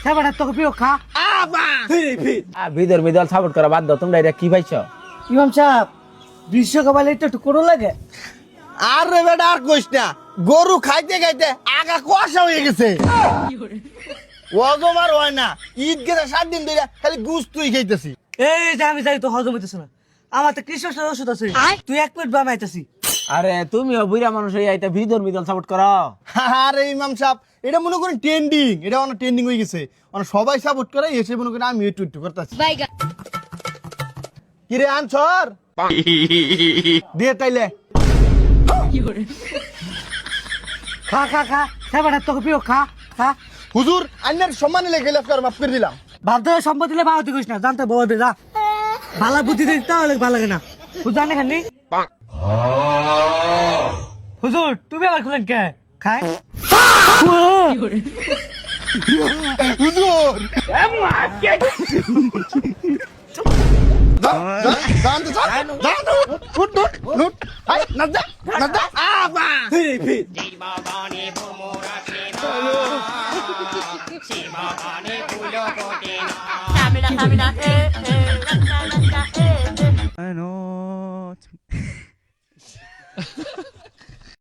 সেবাটা তোকে পিও খা ভিতর বিদল সাপোর্ট করা বাদ দাও, তোমরা এটা কি পাইছো? ইমাম সাহেব বিশ্বকাপ একটু করো লাগে। আর রে বেটা আর কইস না, গরু খাইতে খাইতে আগা কুয়াশা হয়ে গেছে। ওজমার হয় না, ঈদ গেছে 7 দিন ধরে খালি গুস্তুই খাইতেছি। এই যে আমি যাই তো হজম হইতেছে না, আমার তো কৃষ্ণের ওষুধ আছে, তুই এক প্লেট বানাইতেছি। আরে তুমিও বুড়া মানুষ হয়ে এটা ভিতর বিদল সাপোর্ট করো। আরে ইমাম সাহেব, এটা মনে করেন ট্রেন্ডিং, এটা অনেক ট্রেন্ডিং হয়ে গেছে, মানে সবাই সাপোর্ট করে, এসে মনে করেন আমি একটু একটু করতেছি। কিরে আনছর দিয়ে তাইলে খা খা খা, সেবাটা তোকে পিও খা খা। হুজুর আন্নার সম্মানে লেগে লেফট মাফ করে দিলাম। ভাবতে সম্পত্তি দিলে বাড়াতে করিস না, জানতে বল যা ভালো বুদ্ধি দিতে তাহলে ভালো লাগে না। হুজুর জানে খানি হুজুর তুমি আবার খুলেন কে খায় হুজুর Stamina,